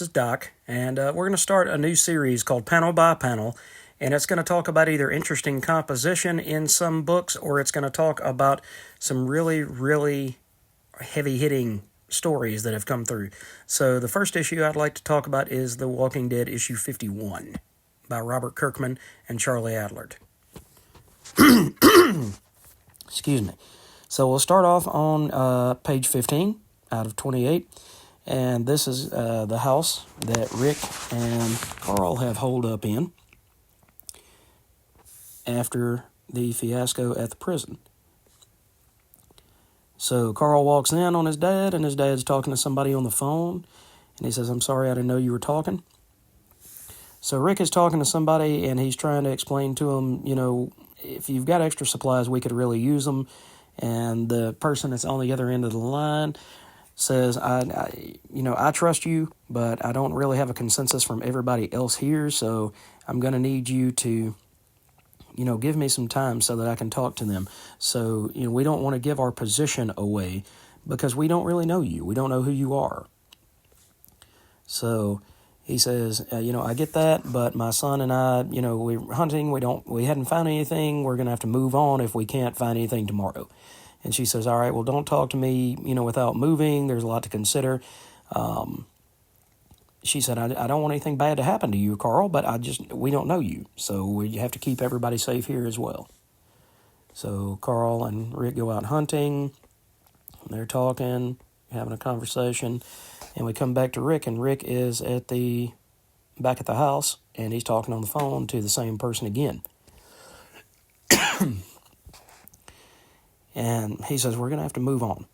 is Doc, and we're going to start a new series called Panel by Panel, and it's going to talk about either interesting composition in some books or it's going to talk about some really, really heavy hitting stories that have come through. So, the first issue I'd like to talk about is The Walking Dead issue 51 by Robert Kirkman and Charlie Adlard. Excuse me. So, we'll start off on page 15 out of 28. And this is the house that Rick and Carl have holed up in after the fiasco at the prison. So Carl walks in on his dad, and his dad's talking to somebody on the phone. And he says, "I'm sorry, I didn't know you were talking." So Rick is talking to somebody, and he's trying to explain to him, if you've got extra supplies, we could really use them. And the person that's on the other end of the line says, I trust you, but I don't really have a consensus from everybody else here, so I'm going to need you to, give me some time so that I can talk to them. So, we don't want to give our position away because we don't really know you. We don't know who you are. So he says, I get that, but my son and I, we're hunting. We hadn't found anything. We're going to have to move on if we can't find anything tomorrow. And she says, all right, well, don't talk to me, without moving. There's a lot to consider. She said, I don't want anything bad to happen to you, Carl, but we don't know you. So we have to keep everybody safe here as well. So Carl and Rick go out hunting. They're talking, having a conversation. And we come back to Rick, and Rick is back at the house, and he's talking on the phone to the same person again. And he says, we're going to have to move on.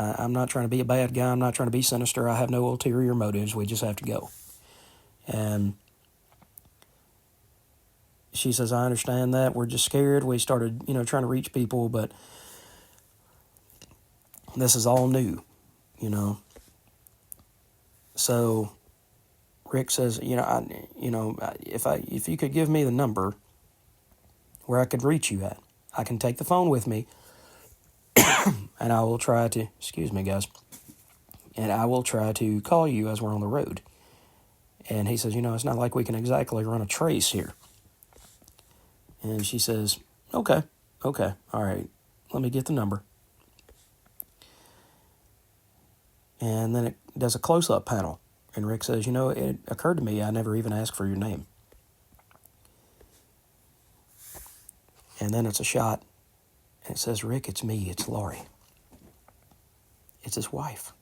I'm not trying to be a bad guy. I'm not trying to be sinister. I have no ulterior motives. We just have to go. And she says, I understand that. We're just scared. We started, trying to reach people, but this is all new, So Rick says, if you could give me the number where I could reach you at, I can take the phone with me, and I will try to, excuse me, guys, and I will try to call you as we're on the road. And he says, it's not like we can exactly run a trace here. And she says, okay, all right, let me get the number. And then it does a close-up panel. And Rick says, it occurred to me I never even asked for your name. And then it's a shot, and it says, Rick, it's me, it's Laurie. It's his wife.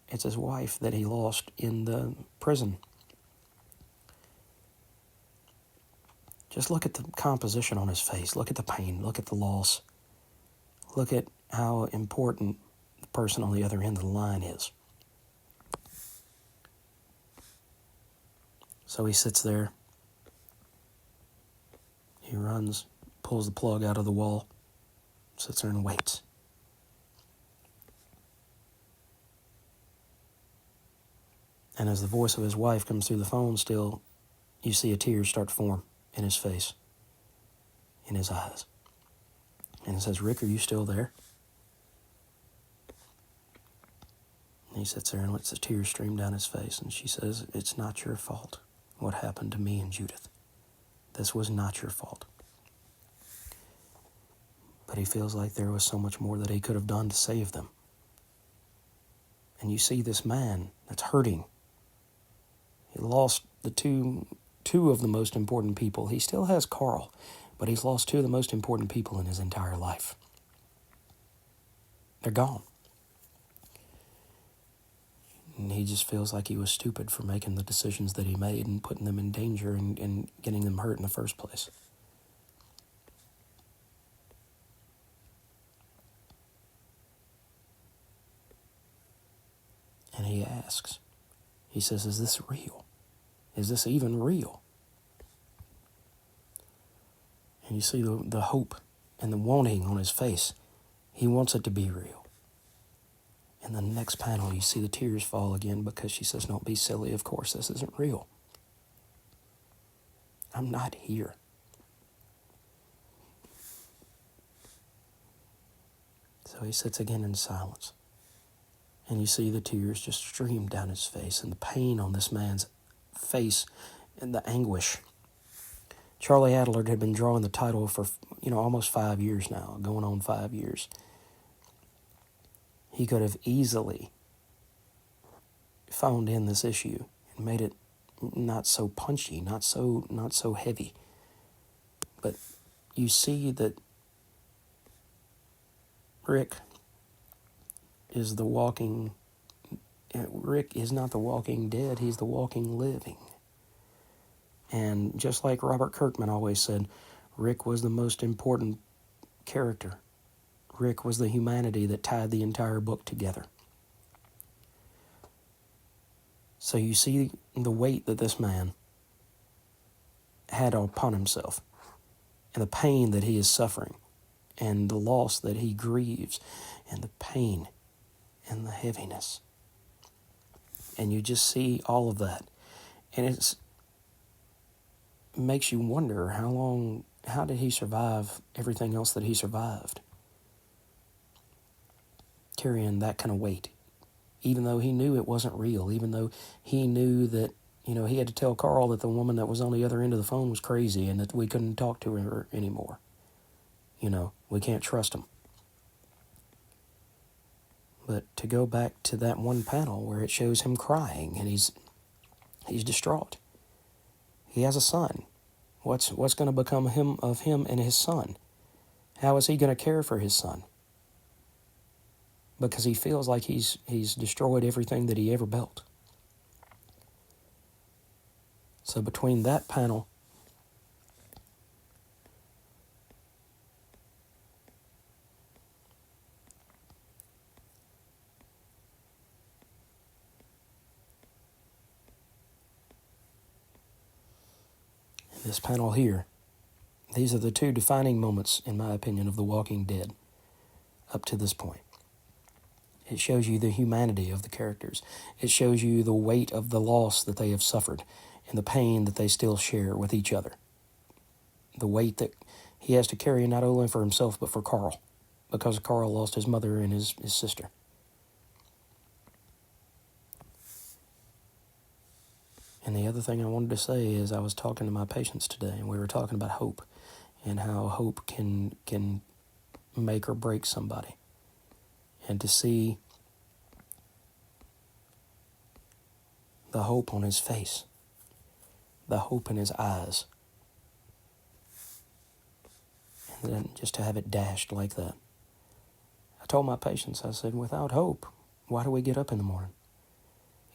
It's his wife that he lost in the prison. Just look at the composition on his face. Look at the pain. Look at the loss. Look at how important the person on the other end of the line is. So he sits there. He runs, pulls the plug out of the wall, sits there and waits. And as the voice of his wife comes through the phone still, you see a tear start to form in his face, in his eyes. And it says, Rick, are you still there? And he sits there and lets the tears stream down his face. And she says, it's not your fault what happened to me and Judith. This was not your fault. But he feels like there was so much more that he could have done to save them. And you see this man that's hurting. He lost the two of the most important people. He still has Carl, but he's lost two of the most important people in his entire life. They're gone. And he just feels like he was stupid for making the decisions that he made and putting them in danger and getting them hurt in the first place. And he asks, he says, is this real? Is this even real? And you see the hope and the wanting on his face. He wants it to be real. In the next panel, you see the tears fall again because she says, don't be silly, of course, this isn't real. I'm not here. So he sits again in silence. And you see the tears just stream down his face, and the pain on this man's face, and the anguish. Charlie Adlard had been drawing the title for, almost 5 years now, going on 5 years. He could have easily phoned in this issue and made it not so punchy, not so heavy. But you see that Rick is not the walking dead, he's the walking living. And just like Robert Kirkman always said, Rick was the most important character. Rick was the humanity that tied the entire book together. So you see the weight that this man had upon himself, and the pain that he is suffering, and the loss that he grieves, and the pain and the heaviness. And you just see all of that. And it makes you wonder how did he survive everything else that he survived? Carrying that kind of weight. Even though he knew it wasn't real, even though he knew that, he had to tell Carl that the woman that was on the other end of the phone was crazy and that we couldn't talk to her anymore. We can't trust him. But to go back to that one panel where it shows him crying and he's distraught. He has a son. What's going to become of him and his son? How is he going to care for his son? Because he feels like he's destroyed everything that he ever built. So between that panel and this panel here, these are the two defining moments, in my opinion, of The Walking Dead up to this point. It shows you the humanity of the characters. It shows you the weight of the loss that they have suffered and the pain that they still share with each other. The weight that he has to carry not only for himself but for Carl, because Carl lost his mother and his sister. And the other thing I wanted to say is I was talking to my patients today, and we were talking about hope and how hope can make or break somebody. And to see the hope on his face, the hope in his eyes, and then just to have it dashed like that. I told my patients, I said, without hope, why do we get up in the morning?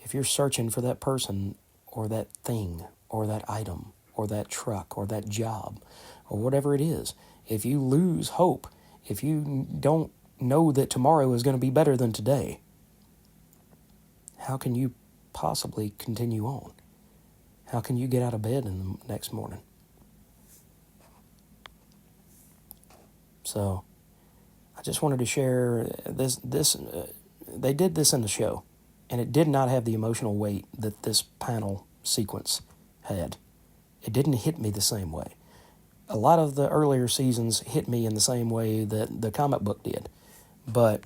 If you're searching for that person or that thing or that item or that truck or that job or whatever it is, if you lose hope, if you don't know that tomorrow is going to be better than today, how can you possibly continue on? How can you get out of bed in the next morning? So I just wanted to share this. They did this in the show, and it did not have the emotional weight that this panel sequence had. It didn't hit me the same way. A lot of the earlier seasons hit me in the same way that the comic book did. But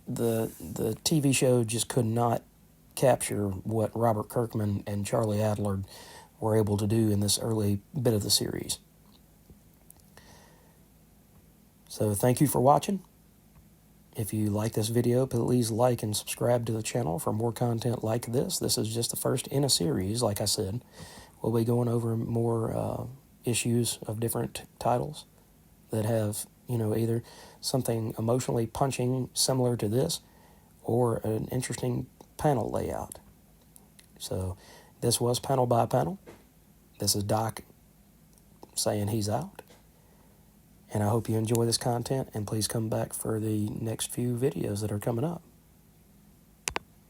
the TV show just could not capture what Robert Kirkman and Charlie Adlard were able to do in this early bit of the series. So thank you for watching. If you like this video, please like and subscribe to the channel for more content like this. This is just the first in a series, like I said. We'll be going over more issues of different titles that have, either something emotionally punching similar to this or an interesting panel layout. So this was panel by panel. This is Doc saying he's out. And I hope you enjoy this content, and please come back for the next few videos that are coming up.